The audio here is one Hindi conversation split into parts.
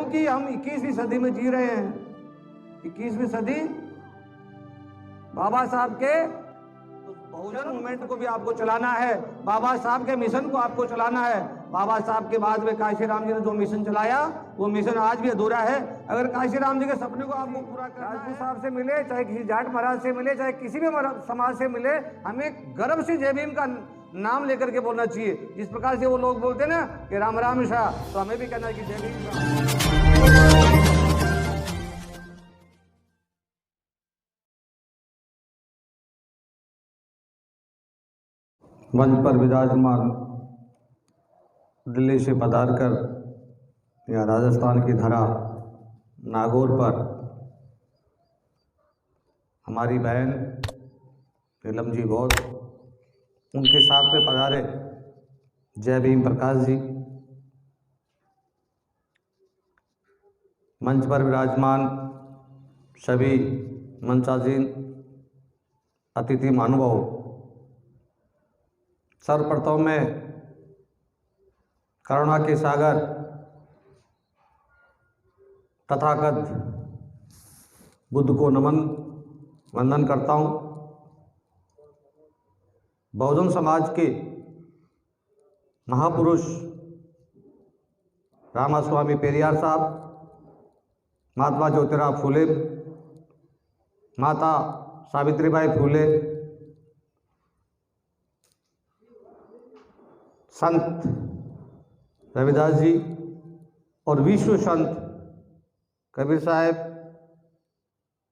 क्योंकि हम 21वीं सदी में जी रहे हैं। 21वीं सदी बाबा साहब के बहुजन मूवमेंट को भी आपको चलाना है, बाबा साहब के मिशन को आपको चलाना है। बाबा साहब के बाद में काशीराम जी ने जो मिशन चलाया वो मिशन आज भी अधूरा है। अगर काशीराम जी के सपने को आपको पूरा करना है, राजपूत साहब से मिले, चाहे किसी जाट महाराज से मिले, चाहे किसी भी समाज से मिले, हमें गर्व से जय भीम का नाम लेकर के बोलना चाहिए। जिस प्रकार से वो लोग बोलते हैं ना कि राम राम शाह, तो हमें भी कहना है कि जय भीम शाह। मंच पर विराजमान दिल्ली से पधार कर या राजस्थान की धरा नागौर पर हमारी बहन नीलम जी गौर, उनके साथ में पधारे जय भीम प्रकाश जी, मंच पर विराजमान सभी मंचासीन अतिथि महानुभाव, सर्वप्रथम में करुणा के सागर तथागत बुद्ध को वंदन करता हूँ। बहुजन समाज के महापुरुष रामास्वामी पेरियार साहब, महात्मा ज्योतिराव फूले, माता सावित्रीबाई फूले, संत रविदास जी और विश्व संत कबीर साहब,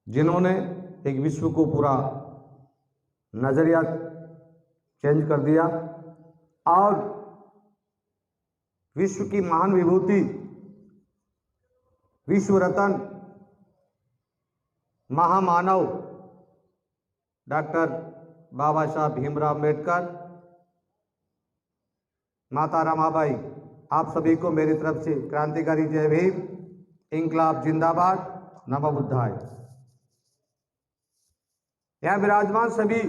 जिन्होंने एक विश्व को पूरा नजरिया चेंज कर दिया और विश्व की महान विभूति, विश्व रत्न, महामानव डॉक्टर बाबा साहब भीमराव अम्बेडकर, माता रमाबाई, आप सभी को मेरी तरफ से क्रांतिकारी जय भीम, इंकलाब जिंदाबाद, नमो बुद्धाय। यहाँ विराजमान सभी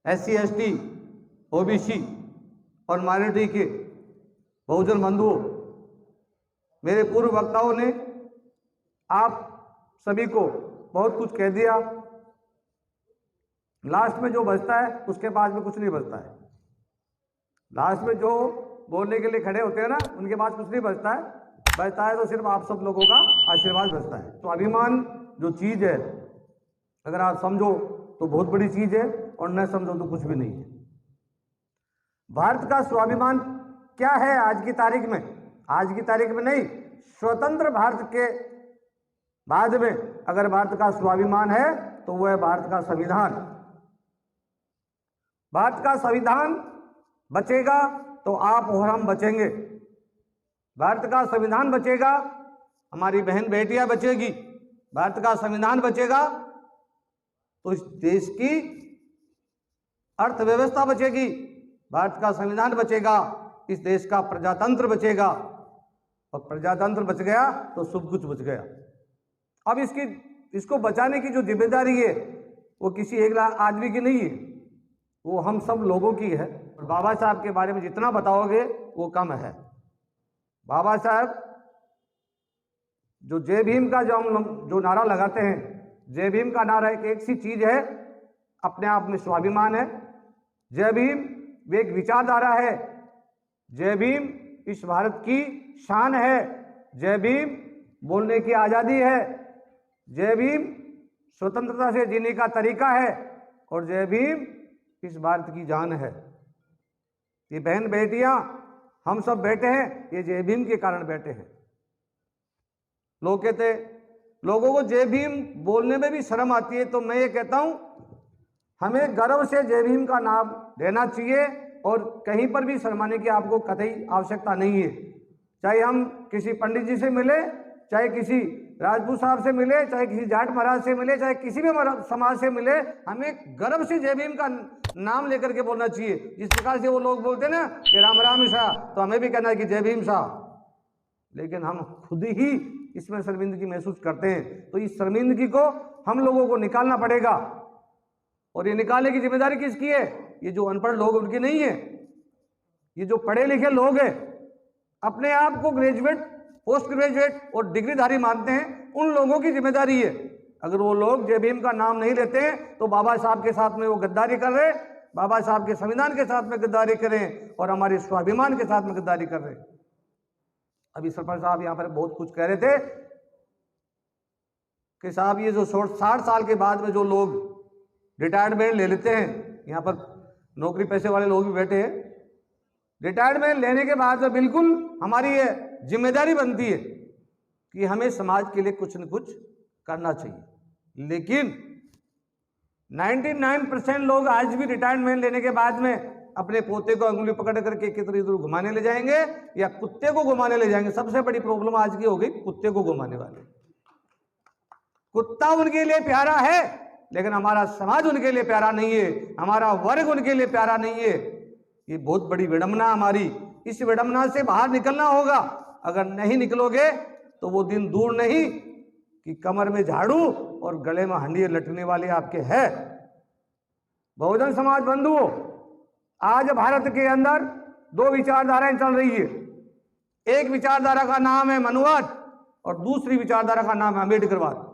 SC ST OBC और माइनॉरिटी के बहुजन बंधुओं, मेरे पूर्व वक्ताओं ने आप सभी को बहुत कुछ कह दिया। लास्ट में जो बचता है उसके बाद में कुछ नहीं बचता है। लास्ट में जो बोलने के लिए खड़े होते हैं ना, उनके बाद कुछ नहीं बचता है। बचता है तो सिर्फ आप सब लोगों का आशीर्वाद बचता है। तो अभिमान जो चीज़ है, अगर आप समझो तो बहुत बड़ी चीज़ है और न समझो तो कुछ भी नहीं है। भारत का स्वाभिमान क्या है आज की तारीख में? आज की तारीख में नहीं, स्वतंत्र भारत के बाद में अगर भारत का स्वाभिमान है तो वह है भारत का संविधान। भारत का संविधान बचेगा तो आप और हम बचेंगे। भारत का संविधान बचेगा, हमारी बहन बेटियां बचेगी। भारत का संविधान बचेगा तो इस देश की अर्थव्यवस्था बचेगी। भारत का संविधान बचेगा, इस देश का प्रजातंत्र बचेगा, और प्रजातंत्र बच गया तो सब कुछ बच गया। अब इसको बचाने की जो जिम्मेदारी है वो किसी एक आदमी की नहीं है, वो हम सब लोगों की है। और बाबा साहब के बारे में जितना बताओगे वो कम है। बाबा साहब जो जय भीम का जो नारा लगाते हैं, जय भीम का नारा एक सी चीज है, अपने आप में स्वाभिमान है। जय भीम एक विचारधारा है। जय भीम इस भारत की शान है। जय भीम बोलने की आज़ादी है। जय भीम स्वतंत्रता से जीने का तरीका है। और जय भीम इस भारत की जान है। ये बहन बेटियां हम सब बैठे हैं, ये जय भीम के कारण बैठे हैं। लोग कहते, लोगों को जय भीम बोलने में भी शर्म आती है, तो मैं ये कहता हूं हमें गर्व से जय भीम का नाम लेना चाहिए और कहीं पर भी शर्माने की आपको कतई आवश्यकता नहीं है। चाहे हम किसी पंडित जी से मिले, चाहे किसी राजपूत साहब से मिले, चाहे किसी जाट महाराज से मिले, चाहे किसी भी समाज से मिले, हमें गर्व से जय भीम का नाम लेकर के बोलना चाहिए। जिस प्रकार से वो लोग बोलते हैं ना कि राम राम शाह, तो हमें भी कहना है कि जय भीम शाह। लेकिन हम खुद ही इसमें शर्मिंदगी महसूस करते हैं। तो इस शर्मिंदगी को हम लोगों को निकालना पड़ेगा। और ये निकालने की जिम्मेदारी किसकी है? ये जो अनपढ़ लोग उनकी नहीं है, ये जो पढ़े लिखे लोग हैं, अपने आप को ग्रेजुएट, पोस्ट ग्रेजुएट और डिग्रीधारी मानते हैं, उन लोगों की जिम्मेदारी है। अगर वो लोग जय भीम का नाम नहीं लेते हैं तो बाबा साहब के साथ में वो गद्दारी कर रहे, बाबा साहब के संविधान के साथ में गद्दारी करें और हमारे स्वाभिमान के साथ में गद्दारी कर रहे। अभी सरपंच साहब यहाँ पर बहुत कुछ कह रहे थे कि साहब ये जो 60 साल के बाद में जो लोग रिटायरमेंट ले लेते हैं, यहाँ पर नौकरी पैसे वाले लोग भी बैठे हैं, रिटायरमेंट लेने के बाद में बिल्कुल हमारी ये जिम्मेदारी बनती है कि हमें समाज के लिए कुछ न कुछ करना चाहिए। लेकिन 99% लोग आज भी रिटायरमेंट लेने के बाद में अपने पोते को अंगुली पकड़ करके किधर इधर घुमाने ले जाएंगे या कुत्ते को घुमाने ले जाएंगे। सबसे बड़ी प्रॉब्लम आज की हो गई कुत्ते को घुमाने वाले। कुत्ता उनके लिए प्यारा है लेकिन हमारा समाज उनके लिए प्यारा नहीं है, हमारा वर्ग उनके लिए प्यारा नहीं है। ये बहुत बड़ी विडंबना हमारी, इस विडंबना से बाहर निकलना होगा। अगर नहीं निकलोगे तो वो दिन दूर नहीं कि कमर में झाड़ू और गले में हंडिये लटकने वाले आपके हैं। बहुजन समाज बंधुओं, आज भारत के अंदर 2 विचारधाराएं चल रही है। एक विचारधारा का नाम है मनुवाद और दूसरी विचारधारा का नाम है अम्बेडकरवाद।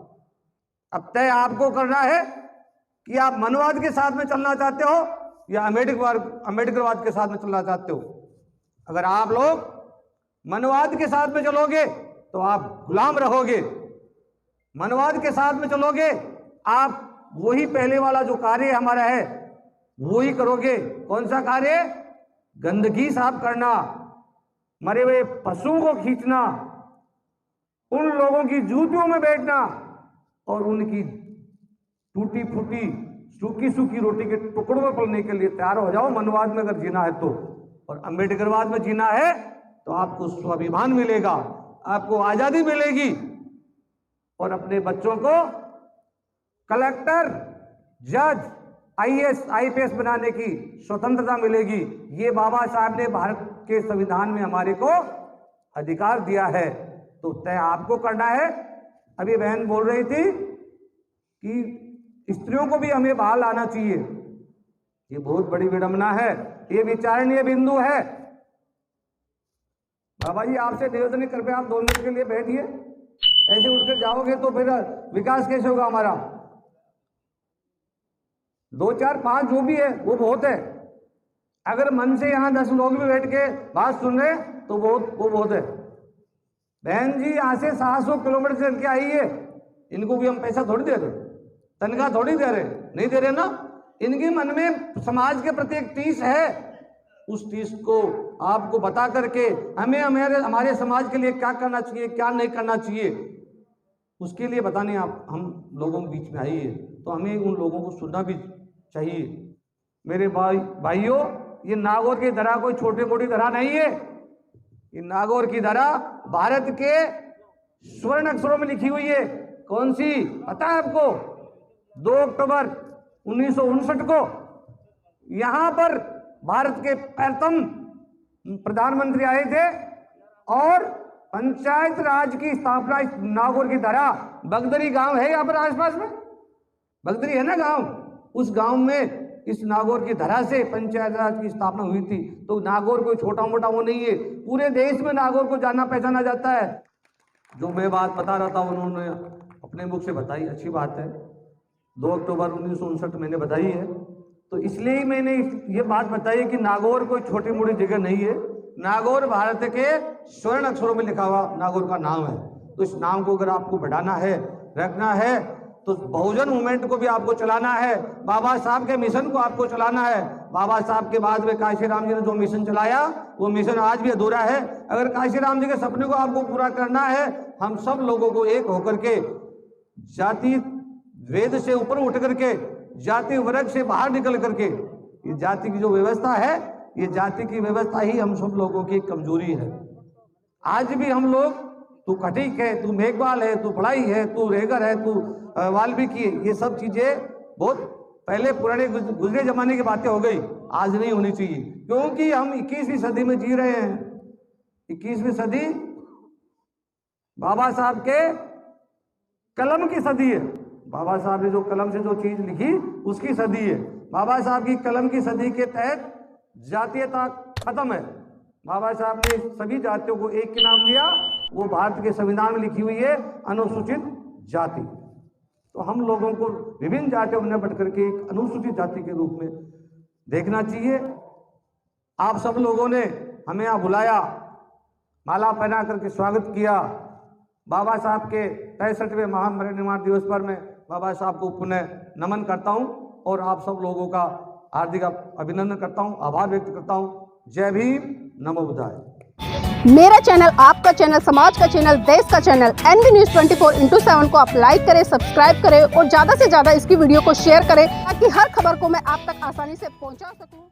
अब तय आपको करना है कि आप मनुवाद के साथ में चलना चाहते हो या अम्बेडकरवाद के साथ में चलना चाहते हो। अगर आप लोग मनुवाद के साथ में चलोगे तो आप गुलाम रहोगे, मनुवाद के साथ में चलोगे आप वही पहले वाला जो कार्य हमारा है वही करोगे। कौन सा कार्य? गंदगी साफ करना, मरे हुए पशुओं को खींचना, उन लोगों की जूतियों में बैठना और उनकी टूटी फूटी सूखी सूखी रोटी के टुकड़ों में पलने के लिए तैयार हो जाओ। मनुवाद में अगर जीना है तो, और अम्बेडकरवाद में जीना है तो आपको स्वाभिमान मिलेगा, आपको आजादी मिलेगी और अपने बच्चों को कलेक्टर, जज, IAS, IPS बनाने की स्वतंत्रता मिलेगी। ये बाबा साहब ने भारत के संविधान में हमारे को अधिकार दिया है, तो तय आपको करना है। अभी बहन बोल रही थी कि स्त्रियों को भी हमें बाहर लाना चाहिए। ये बहुत बड़ी विडंबना है, ये विचारणीय बिंदु है। बाबा जी आपसे निवेदन है, कृपया आप 2 मिनट के लिए बैठिए। ऐसे उठकर जाओगे तो फिर विकास कैसे होगा हमारा? 2, 4, 5 जो भी है वो बहुत है। अगर मन से यहाँ 10 लोग भी बैठ के बात सुन रहे तो वो बहुत है। बहन जी यहाँ से 700 किलोमीटर चल के आई है, इनको भी हम पैसा थोड़ी दे रहे, तनख्वाह थोड़ी दे रहे, नहीं दे रहे ना। इनके मन में समाज के प्रति एक टीस है, उस टीस को आपको बता करके हमें हमारे समाज के लिए क्या करना चाहिए, क्या नहीं करना चाहिए, उसके लिए बताने आप हम लोगों के बीच में आई है। तो हमें उन लोगों को सुनना भी चाहिए। मेरे भाइयों, ये नागौर की धरा कोई छोटी मोटी धरा नहीं है। ये नागौर की धरा भारत के स्वर्ण अक्षरों में लिखी हुई है। कौन सी पता है आपको? 2 अक्टूबर 1959 को यहां पर भारत के प्रथम प्रधानमंत्री आए थे और पंचायत राज की स्थापना इस नागौर की धरा, बगदरी गांव है यहाँ पर आसपास में, बगदरी है ना गांव, उस गांव में इस नागौर की धरा से पंचायत राज की स्थापना हुई थी। तो नागौर कोई छोटा मोटा वो नहीं है, पूरे देश में नागौर को जाना पहचाना जाता है। जो मैं बात बता रहा था उन्होंने अपने मुख से बताई, अच्छी बात है। 2 अक्टूबर 1959 मैंने बताई है, तो इसलिए ही मैंने ये बात बताई कि नागौर कोई छोटी मोटी जगह नहीं है। नागौर भारत के स्वर्ण अक्षरों में लिखा हुआ नागौर का नाम है। तो इस नाम को अगर आपको बढ़ाना है, रखना है, तो बहुजन मूवमेंट को भी आपको चलाना है, बाबा साहब के मिशन को आपको चलाना है। बाबा साहब के बाद में काशीराम जी ने जो मिशन चलाया वो मिशन आज भी अधूरा है। अगर काशीराम जी के सपने को आपको पूरा करना है, हम सब लोगों को एक होकर के जाति वेद से ऊपर उठ करके जाति वर्ग से बाहर निकल करके, ये जाति की जो व्यवस्था है, ये जाति की व्यवस्था ही हम सब लोगों की कमजोरी है। आज भी हम लोग, तू खटीक है, तू मेघवाल है, तू फड़ाई है, तू रेगर है, तू वाल्मीकि है, ये सब चीजें बहुत पहले पुराने गुजरे जमाने की बातें हो गई, आज नहीं होनी चाहिए। क्योंकि हम 21वीं सदी में जी रहे हैं। 21वीं सदी बाबा साहब के कलम की सदी है। बाबा साहब ने जो कलम से जो चीज लिखी उसकी सदी है। बाबा साहब की कलम की सदी के तहत जातीयता खत्म है, बाबा साहब ने सभी जातियों को एक के नाम दिया, वो भारत के संविधान में लिखी हुई है अनुसूचित जाति। तो हम लोगों को विभिन्न जातियों में बढ़ करके एक अनुसूचित जाति के रूप में देखना चाहिए। आप सब लोगों ने हमें यहाँ बुलाया, माला पहना करके स्वागत किया। बाबा साहब के 65वें महापरिनिर्वाण दिवस पर मैं बाबा साहब को पुनः नमन करता हूँ और आप सब लोगों का हार्दिक अभिनंदन करता हूँ, आभार व्यक्त करता हूँ। जय भीम, नमो बुद्धाय। मेरा चैनल, आपका चैनल, समाज का चैनल, देश का चैनल NB News 24/7 को आप लाइक करें, सब्सक्राइब करें और ज़्यादा से ज़्यादा इसकी वीडियो को शेयर करें ताकि हर खबर को मैं आप तक आसानी से पहुंचा सकूं।